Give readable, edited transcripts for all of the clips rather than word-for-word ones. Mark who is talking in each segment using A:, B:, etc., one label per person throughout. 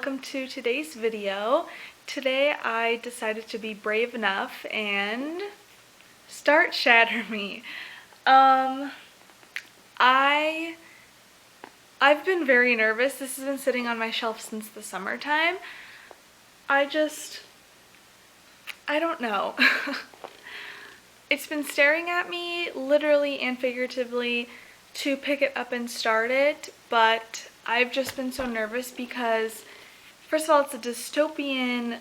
A: welcome to today's video. Today I decided to be brave enough and start Shatter Me. I've been very nervous. This has been sitting on my shelf since the summertime. I don't know. It's been staring at me literally and figuratively to pick it up and start it, but I've just been so nervous because, first of all, it's a dystopian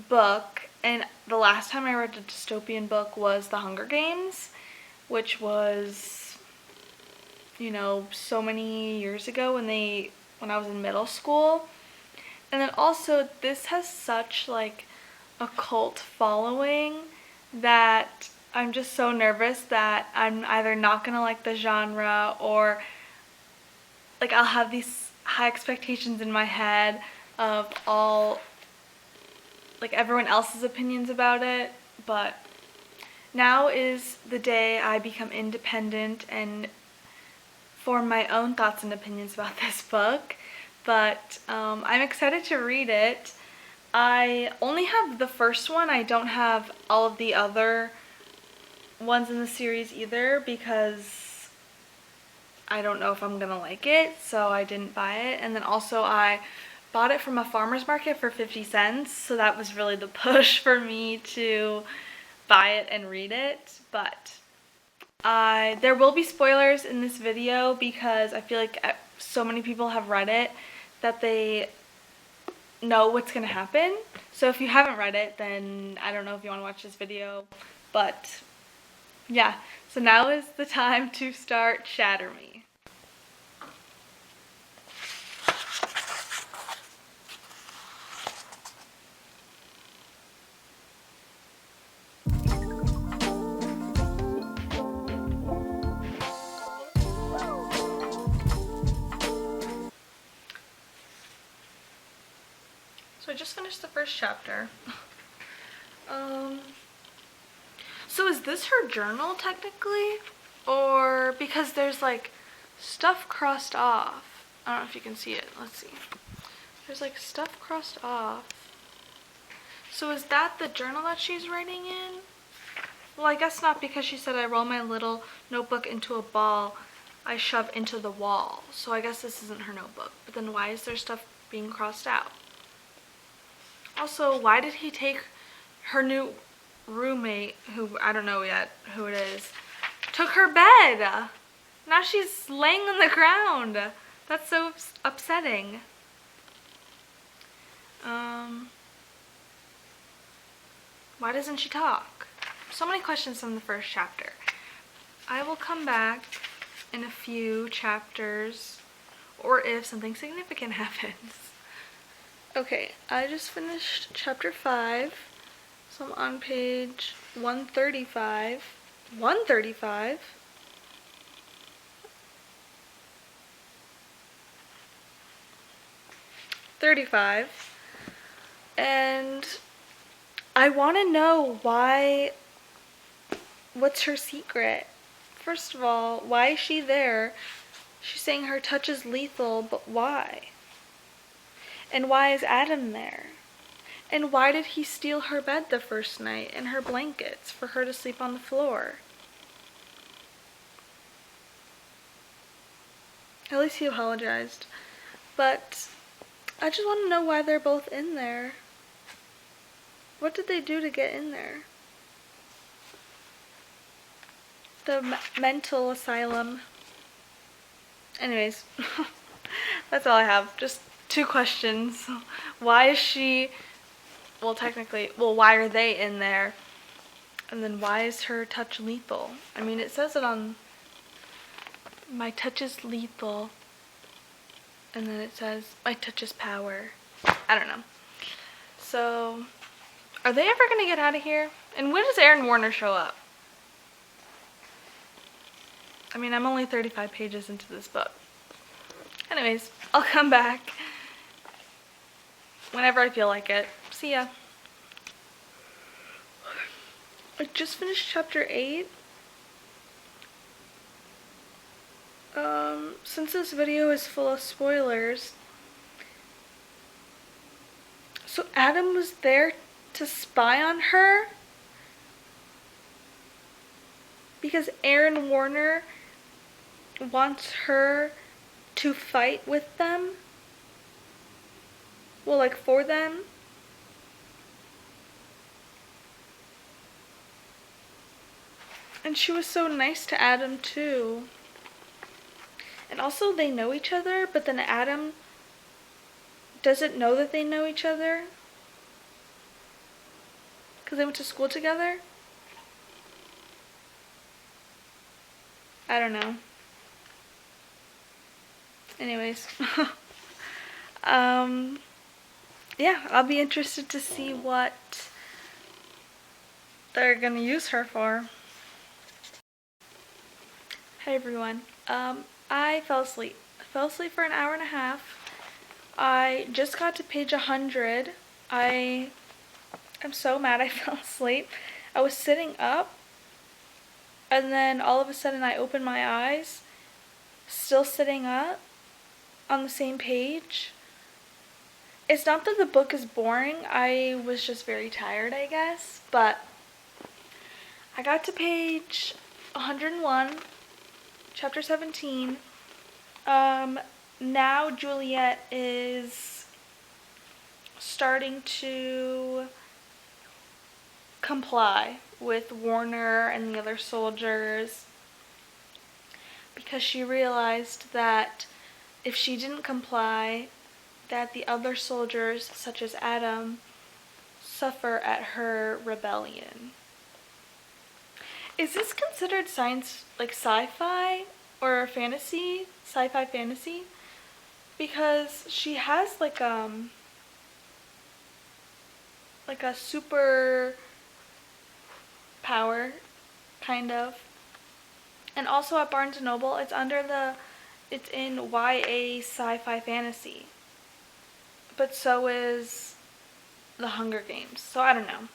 A: book, and the last time I read a dystopian book was The Hunger Games, which was, so many years ago when I was in middle school. And then also, this has such like a cult following that I'm just so nervous that I'm either not gonna like the genre or like I'll have these high expectations in my head of all like everyone else's opinions about it. But now is the day I become independent and form my own thoughts and opinions about this book. But I'm excited to read it. I only have the first one. I don't have all of the other ones in the series either because I don't know if I'm gonna like it, so I didn't buy it. And then also I bought it from a farmer's market for 50 cents, so that was really the push for me to buy it and read it. But there will be spoilers in this video because I feel like so many people have read it that they know what's gonna happen. So if you haven't read it, then I don't know if you want to watch this video, but yeah, so now is the time to start Shatter Me. So I just finished the first chapter. So is this her journal technically? Or because there's like stuff crossed off. I don't know if you can see it. Let's see. There's like stuff crossed off. So is that the journal that she's writing in? Well, I guess not, because she said I roll my little notebook into a ball I shove into the wall. So I guess this isn't her notebook. But then why is there stuff being crossed out? Also, why did he take her new roommate, who I don't know yet who it is, took her bed? Now she's laying on the ground. That's so upsetting. Why doesn't she talk? So many questions from the first chapter. I will come back in a few chapters or if something significant happens. Okay, I just finished chapter 5, so I'm on page 135. 135? And I want to know what's her secret? First of all, why is she there? She's saying her touch is lethal, but why? And why is Adam there? And why did he steal her bed the first night and her blankets for her to sleep on the floor? At least he apologized. But I just want to know why they're both in there. What did they do to get in there? The mental asylum. Anyways, that's all I have. Just 2 questions. Why is she, why are they in there? And then why is her touch lethal? I mean, it says it on my touch is lethal. And then it says my touch is power. I don't know. So, are they ever going to get out of here? And when does Aaron Warner show up? I mean, I'm only 35 pages into this book. Anyways, I'll come back whenever I feel like it. See ya. I just finished chapter 8. Since this video is full of spoilers, So Adam was there to spy on her? Because Aaron Warner wants her to fight with them? Well, like for them? And she was so nice to Adam too. And also they know each other, but then Adam doesn't know that they know each other. Because they went to school together? I don't know. Anyways. Yeah, I'll be interested to see what they're gonna use her for. Hey everyone. I fell asleep. I fell asleep for an hour and a half. I just got to page 100. I'm so mad I fell asleep. I was sitting up, and then all of a sudden I opened my eyes, still sitting up, on the same page. It's not that the book is boring, I was just very tired, I guess, but I got to page 101, chapter 17. Now Juliet is starting to comply with Warner and the other soldiers because she realized that if she didn't comply, that the other soldiers, such as Adam, suffer at her rebellion. Is this considered science, like sci-fi or fantasy? Sci-fi fantasy? Because she has like a super power, kind of. And also at Barnes & Noble, it's in YA sci-fi fantasy. But so is The Hunger Games. So I don't know.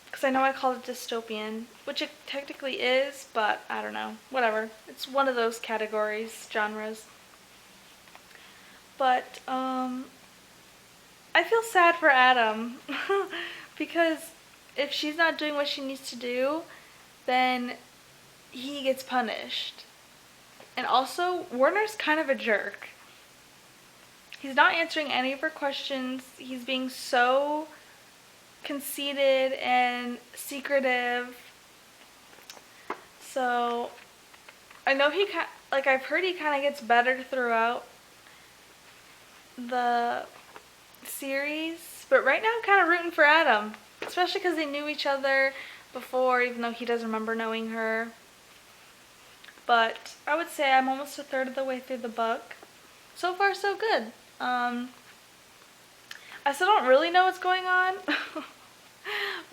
A: Because I know I called it dystopian, which it technically is, but I don't know. Whatever. It's one of those categories, genres. But, I feel sad for Adam. Because if she's not doing what she needs to do, then he gets punished. And also, Warner's kind of a jerk. He's not answering any of her questions. He's being so conceited and secretive. So, I know I've heard he kind of gets better throughout the series. But right now I'm kind of rooting for Adam. Especially because they knew each other before, even though he doesn't remember knowing her. But I would say I'm almost a third of the way through the book. So far, so good. I still don't really know what's going on.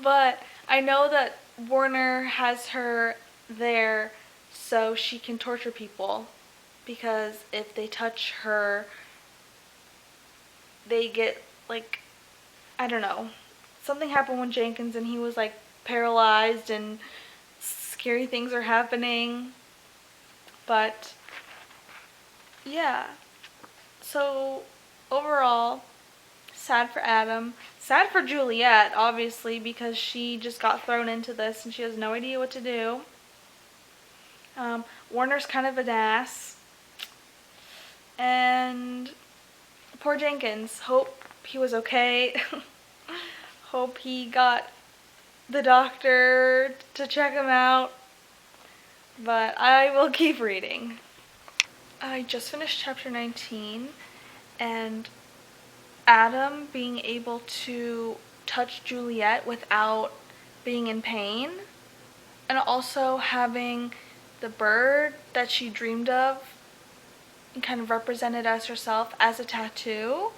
A: But I know that Warner has her there so she can torture people. Because if they touch her, they get, like, I don't know. Something happened with Jenkins and he was, like, paralyzed and scary things are happening. But, yeah. So, overall, sad for Adam. Sad for Juliet, obviously, because she just got thrown into this and she has no idea what to do. Warner's kind of an ass. And poor Jenkins. Hope he was okay. Hope he got the doctor to check him out. But I will keep reading. I just finished chapter 19, and Adam being able to touch Juliet without being in pain, and also having the bird that she dreamed of and kind of represented as herself as a tattoo.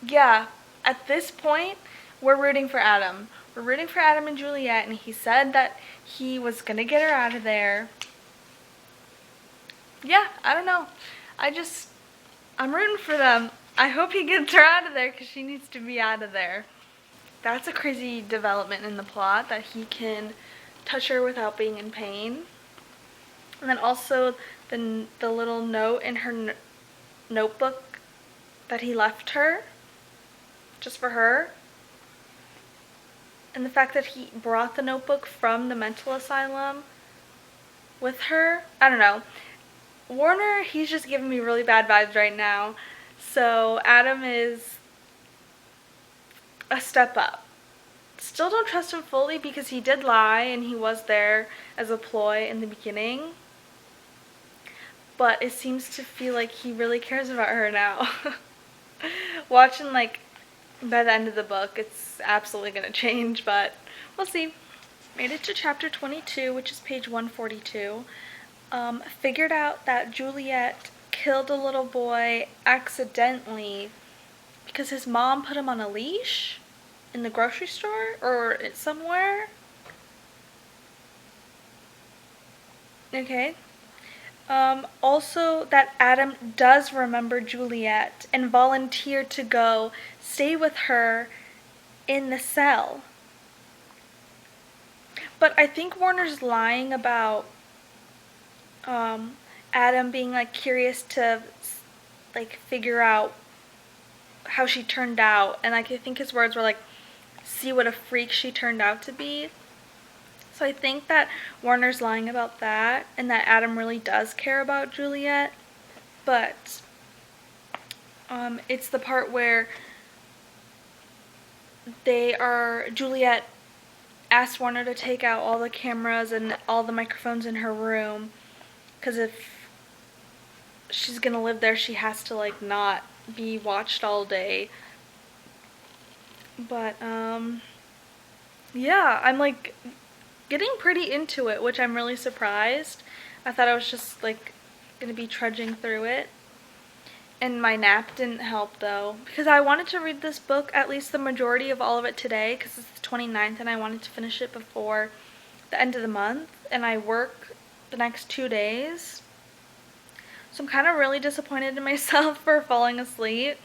A: Yeah, at this point, we're rooting for Adam. We're rooting for Adam and Juliet, and he said that he was gonna get her out of there. Yeah, I don't know. I'm rooting for them. I hope he gets her out of there because she needs to be out of there. That's a crazy development in the plot, that he can touch her without being in pain. And then also the little note in her notebook that he left her, just for her. And the fact that he brought the notebook from the mental asylum with her. I don't know. Warner, he's just giving me really bad vibes right now. So Adam is a step up. Still don't trust him fully because he did lie and he was there as a ploy in the beginning. But it seems to feel like he really cares about her now. Watching, like, by the end of the book, it's absolutely going to change, but we'll see. Made it to chapter 22, which is page 142. Figured out that Juliet killed a little boy accidentally because his mom put him on a leash in the grocery store or somewhere. Okay. Also that Adam does remember Juliet and volunteered to go stay with her in the cell. But I think Warner's lying about Adam being like curious to like figure out how she turned out, and like I think his words were like, see what a freak she turned out to be. So I think that Warner's lying about that, and that Adam really does care about Juliet, but it's the part where Juliet asked Warner to take out all the cameras and all the microphones in her room, because if she's gonna live there, she has to like not be watched all day. But yeah, I'm like getting pretty into it, which I'm really surprised. I thought I was just like gonna be trudging through it, and my nap didn't help though, because I wanted to read this book, at least the majority of all of it today, because it's the 29th and I wanted to finish it before the end of the month, and I work the next 2 days. So I'm kind of really disappointed in myself for falling asleep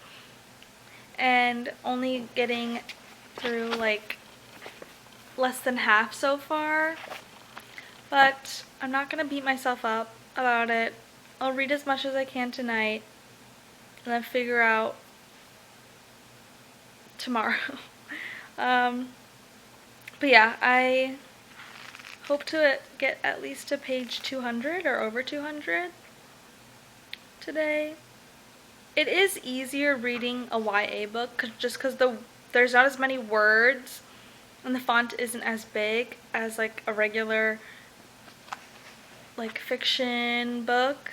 A: and only getting through like less than half so far. But I'm not going to beat myself up about it. I'll read as much as I can tonight and then figure out tomorrow. But yeah, I hope to get at least to page 200 or over 200 today. It is easier reading a YA book just because there's not as many words and the font isn't as big as like a regular like fiction book.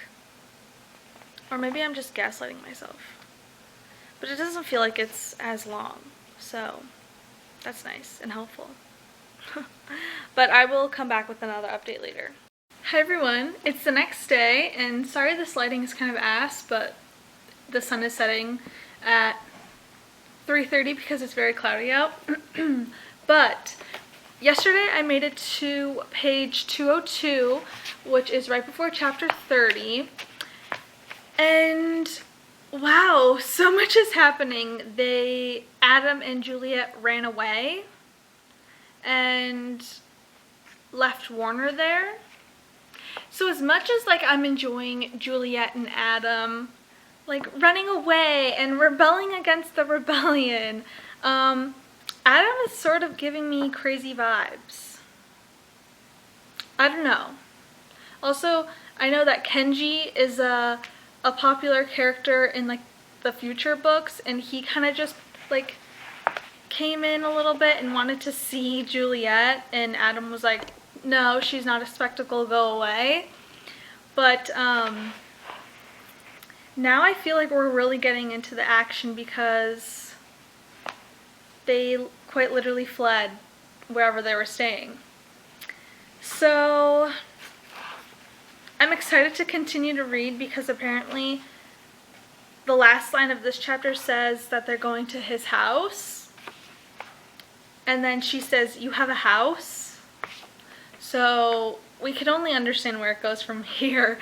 A: Or maybe I'm just gaslighting myself. But it doesn't feel like it's as long. So that's nice and helpful. But I will come back with another update later. Hi everyone, it's the next day, and sorry this lighting is kind of ass, but the sun is setting at 3:30 because it's very cloudy out. But yesterday I made it to page 202, which is right before chapter 30, and wow, so much is happening. Adam and Juliet ran away and left Warner there. So as much as like I'm enjoying Juliet and Adam like running away and rebelling against the rebellion, Adam is sort of giving me crazy vibes. I don't know. Also, I know that Kenji is a popular character in like the future books, and he kind of just like came in a little bit and wanted to see Juliet, and Adam was like, no, she's not a spectacle, go away. But now I feel like we're really getting into the action because they quite literally fled wherever they were staying. So I'm excited to continue to read because apparently the last line of this chapter says that they're going to his house. And then she says, you have a house? So we can only understand where it goes from here.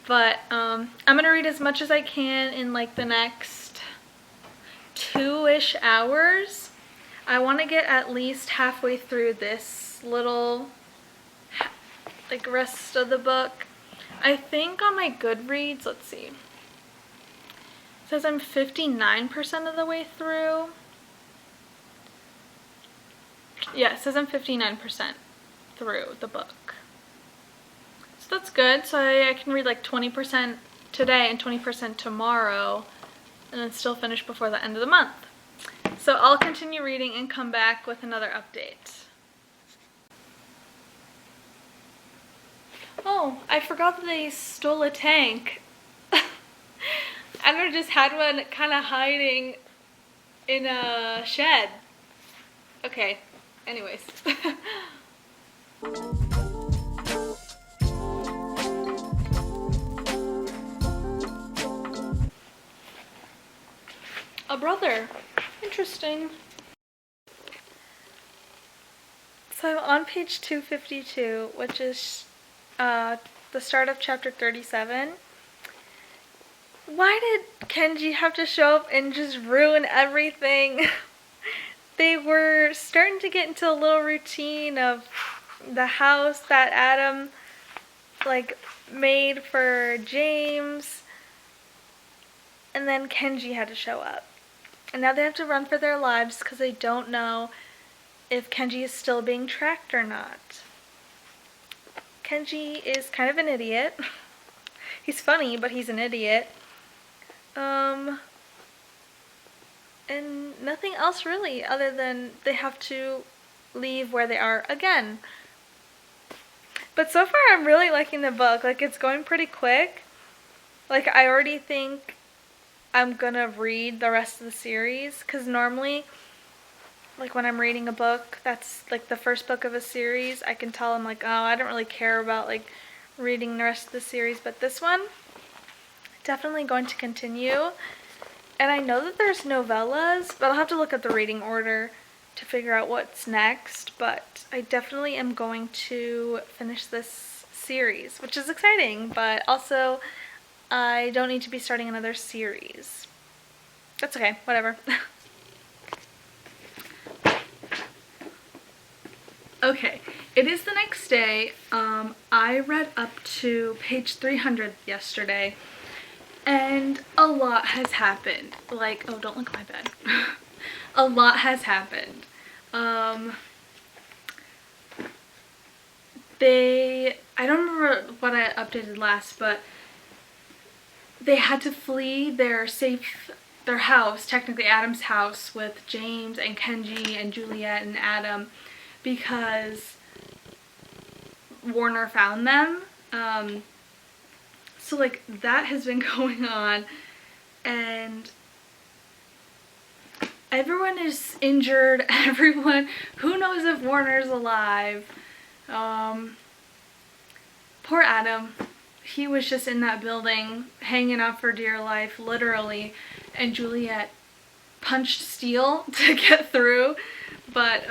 A: But I'm going to read as much as I can in like the next 2-ish hours. I want to get at least halfway through this little like rest of the book. I think on my Goodreads, let's see, it says I'm 59% of the way through. Yeah, it says I'm 59% through the book. So that's good. So I can read like 20% today and 20% tomorrow and then still finish before the end of the month. So I'll continue reading and come back with another update. Oh, I forgot that they stole a tank. I just had one kind of hiding in a shed. Okay, anyways. A brother. Interesting. So I'm on page 252, which is the start of chapter 37. Why did Kenji have to show up and just ruin everything? They were starting to get into a little routine of the house that Adam like made for James, and then Kenji had to show up. And now they have to run for their lives because they don't know if Kenji is still being tracked or not. Kenji is kind of an idiot. He's funny, but he's an idiot. And nothing else really, other than they have to leave where they are again. But so far I'm really liking the book. Like, it's going pretty quick. Like, I already think I'm gonna read the rest of the series, because normally, like, when I'm reading a book that's like the first book of a series, I can tell I'm like, oh, I don't really care about like reading the rest of the series. But this one, definitely going to continue. And I know that there's novellas, but I'll have to look at the reading order to figure out what's next. But I definitely am going to finish this series, which is exciting, but also I don't need to be starting another series. That's okay, whatever. Okay, it is the next day. I read up to page 300 yesterday, and a lot has happened. Like, oh, don't look at my bed. A lot has happened. I don't remember what I updated last, but they had to flee their house, technically Adam's house, with James and Kenji and Juliet and Adam, because Warner found them. So like that has been going on, and everyone is injured. Everyone, who knows if Warner's alive. Poor Adam. He was just in that building hanging on for dear life, literally, and Juliet punched steel to get through. But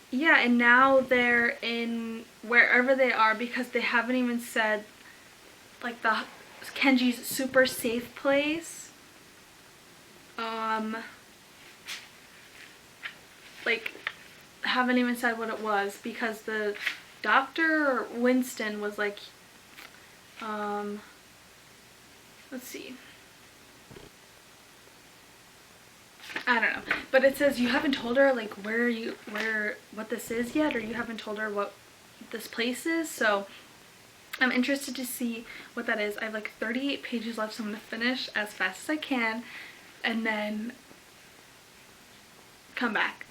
A: yeah, and now they're in wherever they are, because they haven't even said like the Kenji's super safe place. Like, haven't even said what it was, because the Dr. Winston was like, let's see, I don't know, but it says you haven't told her like what this is yet, or you haven't told her what this place is. So I'm interested to see what that is. I have like 38 pages left, so I'm gonna finish as fast as I can and then come back.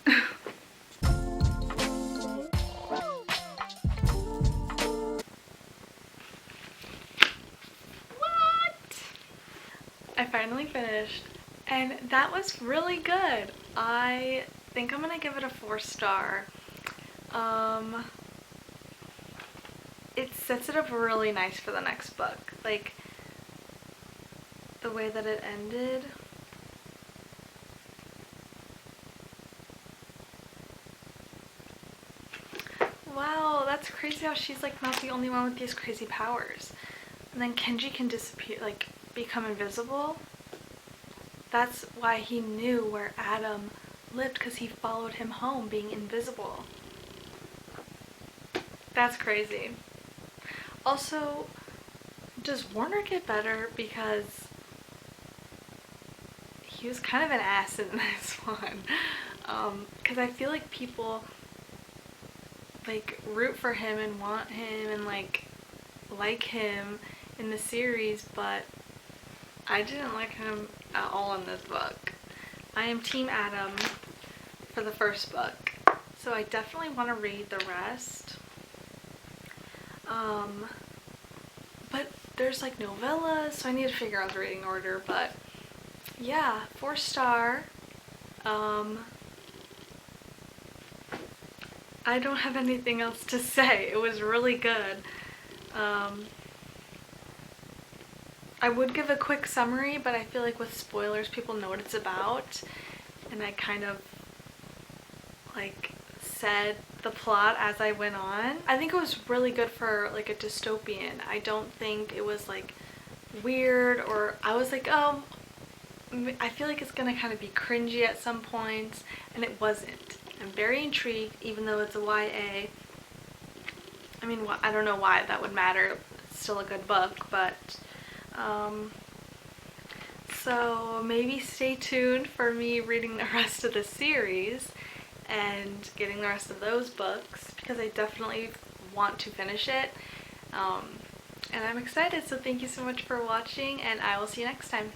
A: I finally finished, and that was really good. I think I'm gonna give it a 4-star. It sets it up really nice for the next book. Like, the way that it ended. Wow, that's crazy how she's like not the only one with these crazy powers. And then Kenji can disappear, like become invisible. That's why he knew where Adam lived, because he followed him home being invisible. That's crazy. Also, does Warner get better? Because he was kind of an ass in this one. Because I feel like people like root for him and want him and like him in the series, but I didn't like him at all in this book. I am Team Adam for the first book, so I definitely want to read the rest. But there's like novellas, so I need to figure out the reading order, but yeah, 4-star. I don't have anything else to say. It was really good. I would give a quick summary, but I feel like with spoilers, people know what it's about. And I kind of like said the plot as I went on. I think it was really good for like a dystopian. I don't think it was like weird, or I was like, oh, I feel like it's gonna kind of be cringy at some points, and it wasn't. I'm very intrigued, even though it's a YA. I mean, I don't know why that would matter. It's still a good book, but so maybe stay tuned for me reading the rest of the series and getting the rest of those books, because I definitely want to finish it. And I'm excited, so thank you so much for watching, and I will see you next time.